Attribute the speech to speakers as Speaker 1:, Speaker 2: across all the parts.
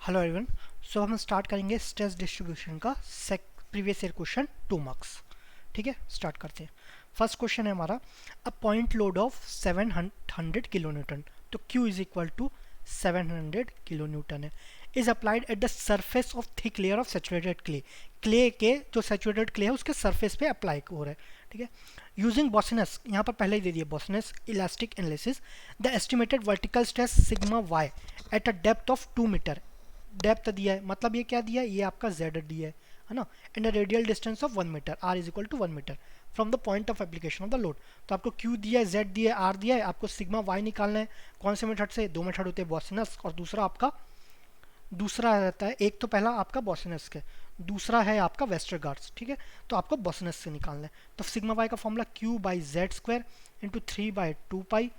Speaker 1: Hello everyone. सो हम start करेंगे stress distribution का प्रीवियस ईयर क्वेश्चन 2 मार्क्स। ठीक है, स्टार्ट करते हैं। फर्स्ट क्वेश्चन है हमारा, a point load of 700 kilo newton, तो Q is equal to 700 kilo newton है, is applied at the surface of thick layer of saturated clay. Clay के जो सेचुरेटेड क्ले है उसके सरफेस पे अप्लाई हो रहा है। ठीक है, यूजिंग बॉसिनस, यहाँ पर पहले ही दे दिया Boussinesq elastic analysis, the estimated vertical stress sigma Y at a depth of 2 metre. Depth दिया है, मतलब ये क्या दिया है, ये आपका जेड दिया है ना, and a radial distance of 1 metre, r is equal to 1 metre from the point of application of the load. तो आपको क्यू दिया है, जेड दिया है, आर दिया है, आपको सिग्मा वाई निकालना है। कौन से मेथड से? दो मेथड होते हैं, बॉसिनस और दूसरा रहता है, एक तो पहला आपका बॉसिनस का, दूसरा है आपका वेस्टरगार्ड्स। ठीक है, तो आपको बॉसिनस से निकालना है। तो सिग्मा वाई का formula q by z square into 3/2 pi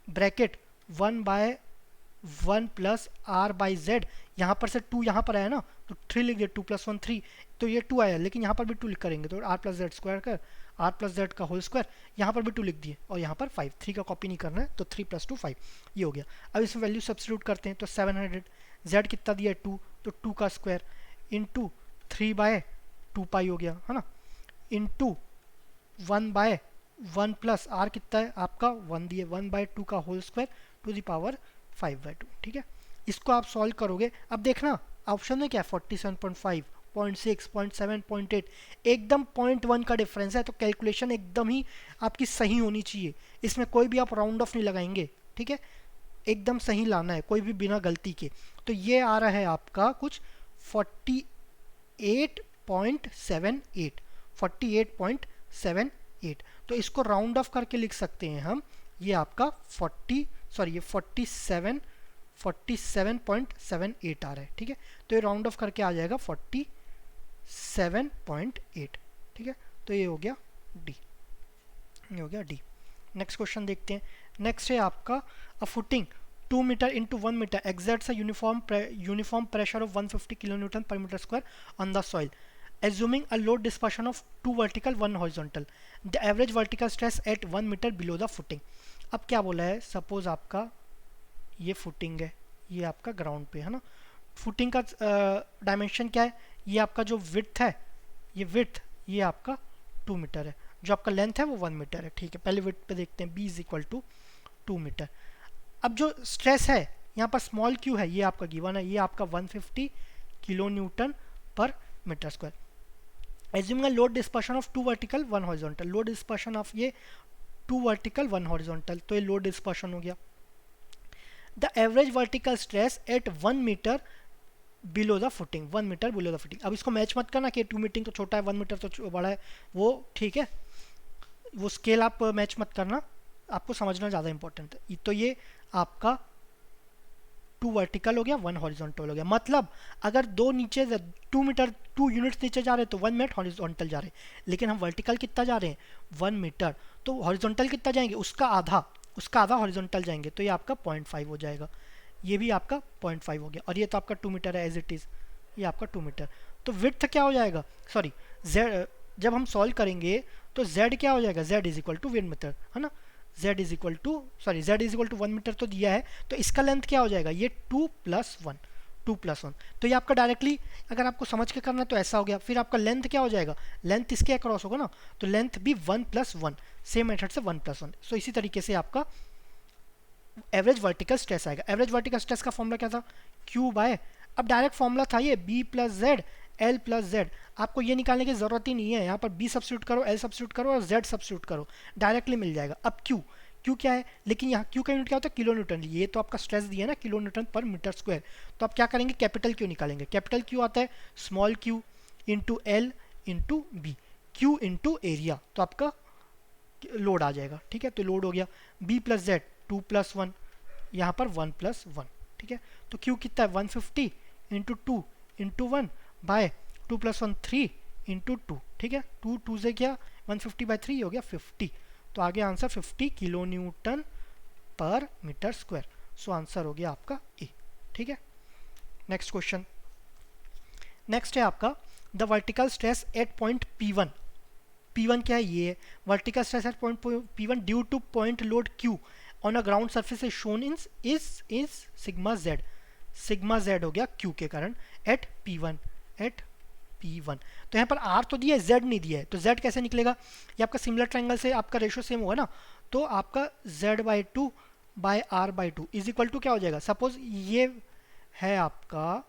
Speaker 1: bracket 1/1 plus r by z. यहाँ पर से 2 यहाँ पर आया ना, तो 3 लिख दिया, 2 + 1 3, तो ये 2 आया, लेकिन यहाँ पर भी 2 लिख करेंगे तो आर प्लस जेड स्क्वायर कर, आर प्लस जेड का होल स्क्वायर, यहाँ पर भी 2 लिख दिए, और यहाँ पर 5, 3 का कॉपी नहीं करना है, तो 3 + 2 5 ये हो गया। अब इसमें वैल्यू सब्स्टिट्यूट करते हैं, तो 700, जेड कितना दिया है 2, तो 2 का स्क्वायर इंटू 3/2 पाई हो गया, है ना, इंटू 1/1 प्लस आर कितना है आपका 1 दिए, 1/2 का whole square to the power 5/2। ठीक है, इसको आप सॉल्व करोगे। अब देखना ऑप्शन में क्या है, 47.5, 0.6, 0.7, 0.8, एकदम 0.1 का डिफरेंस है, तो कैलकुलेशन एकदम ही आपकी सही होनी चाहिए। इसमें कोई भी आप राउंड ऑफ नहीं लगाएंगे। ठीक है, एकदम सही लाना है, कोई भी बिना गलती के। तो ये आ रहा है आपका कुछ 48.78, 48.78। तो इसको राउंड ऑफ करके लिख सकते हैं हम, ये आपका 47.78 आ रहा है। ठीक है, तो ये राउंड ऑफ करके आ जाएगा 47.8। ठीक है, तो ये हो गया डी, ये हो गया डी। नेक्स्ट क्वेश्चन देखते हैं। नेक्स्ट है आपका, a footing 2 metre into 1 metre exerts a uniform pressure of 150 kilonewton per meter square on the soil, assuming a load dispersion of 2 vertical 1 horizontal, the average vertical stress at 1 meter below the footing। अब क्या बोला है, suppose आपका ये footing है, ये आपका ground पे है ना, फुटिंग का डायमेंशन क्या है, ये आपका जो विड्थ है, ये विड्थ ये आपका 2 मीटर है, जो आपका लेंथ है वो 1 मीटर है। ठीक है, पहले विड्थ पे देखते हैं, b is equal to 2 metre. अब जो स्ट्रेस है यहाँ पर स्मॉल क्यू है, ये आपका गिवन है, ये आपका 150 kilo newton per metre square. Assuming load dispersion of 2 vertical 1 horizontal, load dispersion of ये 2 वर्टिकल 1 हॉरिजॉन्टल, तो ये लोड डिस्पर्शन हो गया। The average vertical stress at 1 metre below the footing, 1 metre below the footing. अब इसको match मत करना कि 2 मीटर तो छोटा है, 1 मीटर तो बड़ा है, वो ठीक है, वो स्केल आप मैच मत करना, आपको समझना ज़्यादा इंपॉर्टेंट है। तो ये आपका 2 वर्टिकल हो गया, 1 हॉरिजॉन्टल हो गया। मतलब अगर 2 नीचे 2 मीटर 2 यूनिट्स नीचे जा रहे हैं तो 1 मीटर हॉरिजॉन्टल जा रहे हैं, लेकिन हम वर्टिकल कितना जा रहे हैं 1 मीटर, तो हॉरिजॉन्टल कितना जाएंगे, उसका आधा हॉरिजॉन्टल जाएंगे, तो ये आपका 0.5 हो जाएगा, ये भी आपका 0.5 हो गया, और ये तो आपका 2 मीटर है एज इट इज़, ये आपका 2 मीटर। तो विड्थ क्या हो जाएगा, सॉरी जेड, जब हम सॉल्व करेंगे तो जेड क्या हो जाएगा, z is equal to 1 metre, है ना, z is equal to 1 metre तो दिया है, तो इसका लेंथ क्या हो जाएगा, ये 2 + 1, 2 + 1, तो ये आपका डायरेक्टली अगर आपको समझ के करना है तो ऐसा हो गया। फिर आपका लेंथ क्या हो जाएगा, लेंथ इसके अक्रॉस होगा ना, तो लेंथ भी 1 + 1, सेम मेथड से 1 + 1। सो इसी तरीके से आपका एवरेज वर्टिकल स्ट्रेस आएगा। एवरेज वर्टिकल स्ट्रेस का फॉर्मूला क्या था, क्यू बाय, अब डायरेक्ट फॉर्मूला था ये b + z L + z, आपको ये निकालने की जरूरत ही नहीं है, यहाँ पर b सब्स्टिट्यूट करो, L सब्स्टिट्यूट करो और z सब्स्टिट्यूट करो, डायरेक्टली मिल जाएगा। अब क्यू क्या है, लेकिन यहाँ क्यू का यूनिट क्या होता है, किलो न्यूटन, ये तो आपका स्ट्रेस दिया है ना, kilo newton per metre square. तो आप क्या करेंगे, कैपिटल क्यू निकालेंगे। कैपिटल क्यू आता है small q into l into b, q into area, तो आपका लोड आ जाएगा। ठीक है, तो लोड हो गया b + z 2 + 1, यहाँ पर 1 + 1। ठीक है, तो क्यू कितना है 150 इंटू 2 इंटू 1 बाय 2 + 1 3 इंटू 2। ठीक है, 2 से क्या 150/3 हो गया 50, तो आगे answer 50 kilo newton per metre square. So answer हो गया आपका ए। ठीक है, नेक्स्ट क्वेश्चन। नेक्स्ट है आपका, the vertical stress at point P1, P1 क्या है, ये है vertical stress at point P1 due two point load Q on a ground surface is shown in is sigma z। Sigma Z हो गया Q के कारण एट P1 एट P1। तो यहाँ पर R तो दिया है, Z नहीं दिया है, तो Z कैसे निकलेगा? ये आपका सिमिलर ट्रायंगल से आपका रेशो सेम होगा ना, तो आपका Z/2 bye R/2 is equal to क्या हो जाएगा? सपोज ये है आपका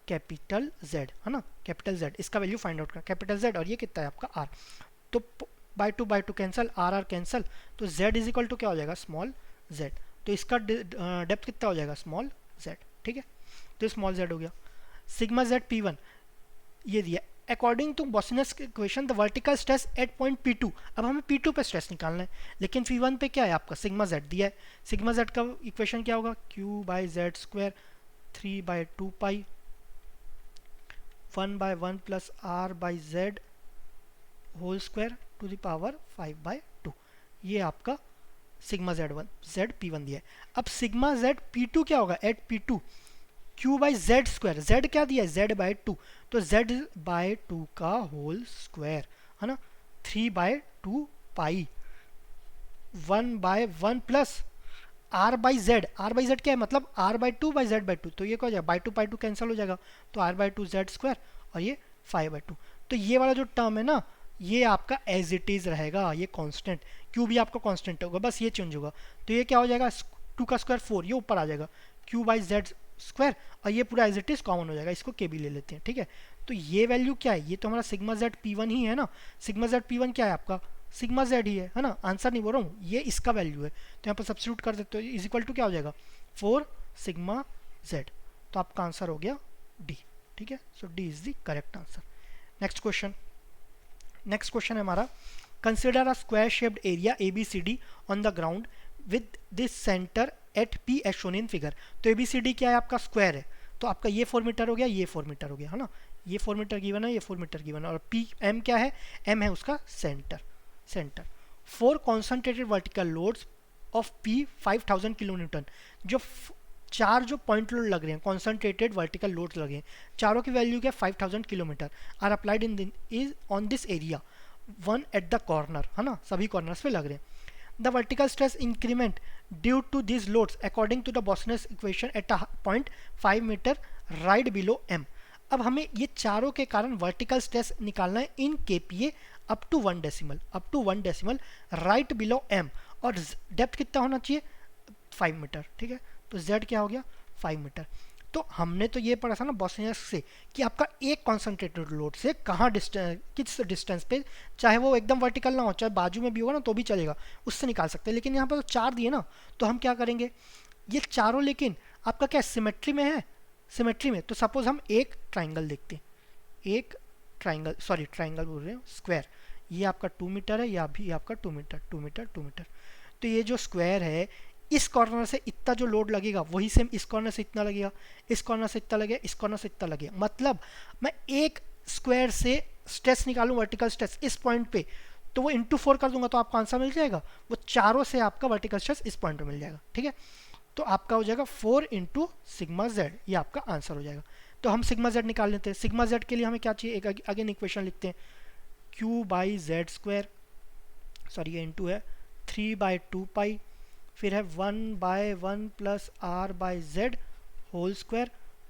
Speaker 1: कैपिटल Z, है ना, कैपिटल Z, इसका वैल्यू फाइंड आउट करना, कैपिटल Z, और ये कितना है आपका R, तो by two cancel, R cancel, तो Z इज इक्वल टू क्या हो जाएगा? Small z। तो इसका डेप्थ कितना हो जाएगा? Small z। ठीक है, तो स्मॉल z हो गया। सिग्मा z P1 ये दिया, according to Boussinesq equation the vertical stress at point P2। अब हमें P2 पे स्ट्रेस निकालना है, लेकिन P1 पे क्या है आपका? सिग्मा z दिया है। सिग्मा z का इक्वेशन क्या होगा? q by z square 3/2 pi 1/1 plus r by z whole square to the power 5/2। ये आपका सिग्मा z P1 दिया है। अब सिग्मा z P2 क्या होगा? At P2 q by z square, z क्या दिया है? Z/2, तो Z/2 का होल स्क्वायर, है ना, 3/2 पाई 1/1 प्लस r/z क्या है? मतलब r/2 बाई z/2, तो ये क्या हो जाएगा? बाई टू कैंसिल हो जाएगा, तो r/2 z स्क्वायर और ये 5/2। तो ये वाला जो टर्म है ना, ये आपका एज इट इज रहेगा, ये कांस्टेंट, क्यू भी आपका कांस्टेंट होगा, बस ये चेंज होगा। तो ये क्या हो जाएगा? 2 का स्क्वायर 4, ये ऊपर आ जाएगा, क्यू बाई जेड स्क्वायर, और ये पूरा एज इट इज कॉमन हो जाएगा, इसको के भी ले लेते हैं। ठीक है, तो ये वैल्यू क्या है? ये तो हमारा सिग्मा जेड P1 ही है ना, सिग्मा जेड P1 क्या है आपका? सिग्मा जेड ही है ना, आंसर नहीं बोल रहा हूँ, ये इसका वैल्यू है, तो यहाँ पर सब्स्टिट्यूट कर देते हो, इज इक्वल टू क्या हो जाएगा? 4 सिग्मा जेड। तो आपका आंसर हो गया डी। ठीक है, so D is the correct answer. Next question है हमारा, consider a square shaped area ABCD on the ground with this centre at P as shown in figure. तो ABCD क्या है आपका? स्क्वायर है, तो आपका ये 4 मीटर हो गया, ये 4 मीटर हो गया, है ना, ये 4 मीटर गिवन है, ये 4 मीटर गिवन है, और M क्या है? M है उसका centre. 4 concentrated vertical loads of P 5000 kilo Newton. जो 4 जो पॉइंट लोड लग रहे हैं, कॉन्सेंट्रेटेड वर्टिकल लोड्स लगे हैं, चारों की वैल्यू क्या? 5000 kilometre, r applied is on this area, 1 at the corner, है ना, सभी कॉर्नर्स पे लग रहे हैं। The vertical stress increment due to these loads according to the Bosnius equation at a point 5 meter right below M। अब हमें ये चारों के कारण वर्टिकल स्ट्रेस निकालना है in kPa up to 1 decimal right below M, और डेप्थ कितना होना चाहिए? 5 मीटर। ठीक है, तो Z क्या हो गया? 5 मीटर। तो हमने तो ये पढ़ा था ना बोस्नियस से कि आपका एक कॉन्सेंट्रेटेड लोड से कहाँ किस डिस्टेंस पे, चाहे वो एकदम वर्टिकल ना हो, चाहे बाजू में भी होगा ना तो भी चलेगा, उससे निकाल सकते हैं। लेकिन यहाँ पर तो 4 दिए ना, तो हम क्या करेंगे? ये चारों लेकिन आपका क्या सिमेट्री में है? सिमेट्री में, तो सपोज हम एक ट्राइंगल देखते हैं, एक ट्राइंगल बोल रहे हैं, स्क्वायर, ये आपका 2 मीटर है, या भी आपका 2 मीटर। तो ये जो स्क्वायर है, इस कॉर्नर से इतना जो लोड लगेगा वही सेम इस कॉर्नर से इतना लगेगा, इस कॉर्नर से इतना लगेगा, इस कॉर्नर से इतना लगेगा। मतलब मैं एक स्क्वायर से स्ट्रेस निकालूं, वर्टिकल स्ट्रेस इस पॉइंट पे, तो वो इंटू 4 कर दूंगा तो आपको आंसर मिल जाएगा, वो चारों से आपका वर्टिकल स्ट्रेस इस पॉइंट पे मिल जाएगा। ठीक है, तो आपका हो जाएगा 4 इंटू सिग्मा जेड, ये आपका आंसर हो जाएगा। तो हम सिग्मा जेड निकाल लेते हैं। सिग्मा जेड के लिए हमें क्या चाहिए? एक अगेन इक्वेशन लिखते हैं, q by z square, sorry ये इंटू है, 3/2 पाई, फिर है 1/1 plus r by z whole square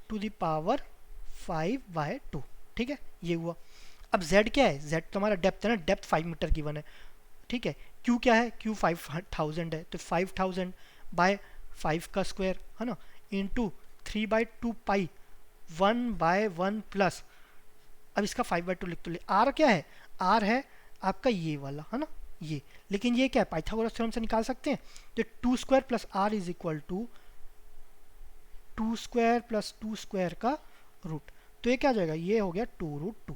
Speaker 1: to the power 5/2। ठीक है, ये हुआ। अब z क्या है? z तो हमारा डेप्थ है ना, डेप्थ 5 मीटर गिवन है। ठीक है, q क्या है? q 5000 है, तो 5000 बाय 5 का स्क्वायर, है ना, इंटू 3/2 पाई 1/1 प्लस, अब इसका 5/2 लिख तो ले। r क्या है? r है आपका ये वाला, है ना, ये, लेकिन ये क्या है? पाइथागोरस थ्योरम से निकाल सकते हैं, तो 2 square plus r is equal to 2 square plus 2 square का रूट, तो ये क्या हो जाएगा? ये हो गया 2√2।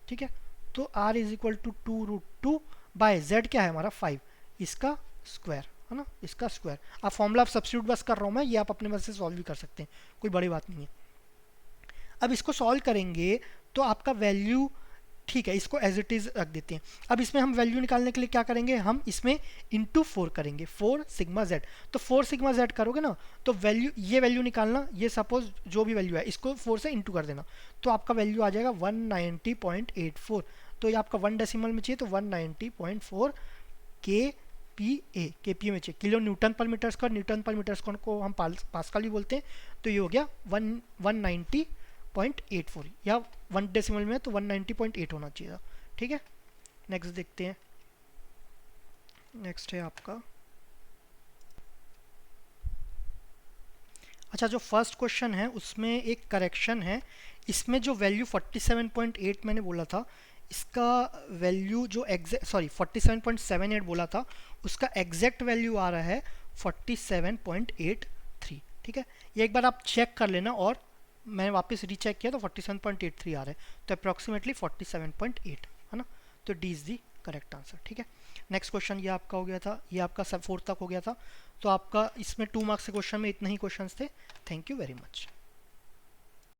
Speaker 1: ठीक है, तो r is equal to 2√2 by z क्या है हमारा? 5, इसका स्क्वायर, है ना, इसका स्क्वायर। आप फॉर्मूला आप सब्स्टिट्यूट बस कर रहा हूँ मैं, ये आप अपने बस से सॉल्व भी कर सकते हैं, कोई बड़ी बात नहीं है। अब इसको सॉल्व करेंगे तो आपका वैल्यू, ठीक है, इसको एज इट इज रख देते हैं। अब इसमें हम वैल्यू निकालने के लिए क्या करेंगे? हम इसमें इंटू 4 करेंगे, 4 सिग्मा जेड। तो 4 सिग्मा जेड करोगे ना, तो वैल्यू, ये वैल्यू निकालना, ये सपोज जो भी वैल्यू है इसको 4 से इंटू कर देना, तो आपका वैल्यू आ जाएगा 190.84। तो ये आपका 1 डेसिमल में चाहिए, तो 190.4 के KPA में चाहिए, kilo newton per metre square, Newton per metre square को हम पास्कल भी बोलते हैं। तो ये हो गया 190.84 या 1 डेसिमल में तो 190.8 होना चाहिए था। ठीक है, नेक्स्ट देखते हैं। नेक्स्ट है आपका, अच्छा जो फर्स्ट क्वेश्चन है उसमें एक करेक्शन है। इसमें जो वैल्यू 47.8 मैंने बोला था, इसका वैल्यू जो एग्जैक्ट 47.78 बोला था, उसका एग्जैक्ट वैल्यू आ रहा है 47.83। ठीक है, ये एक बार आप चेक कर लेना, और मैंने वापस रीचेक किया तो 47.83 आ रहा है, तो अप्रॉक्सीमेटली 47.8 है ना। तो D is the correct answer. ठीक है, नेक्स्ट क्वेश्चन ये आपका हो गया था, ये आपका सब 4 तक हो गया था। तो आपका इसमें 2 मार्क्स के क्वेश्चन में इतने ही क्वेश्चंस थे। Thank you very much.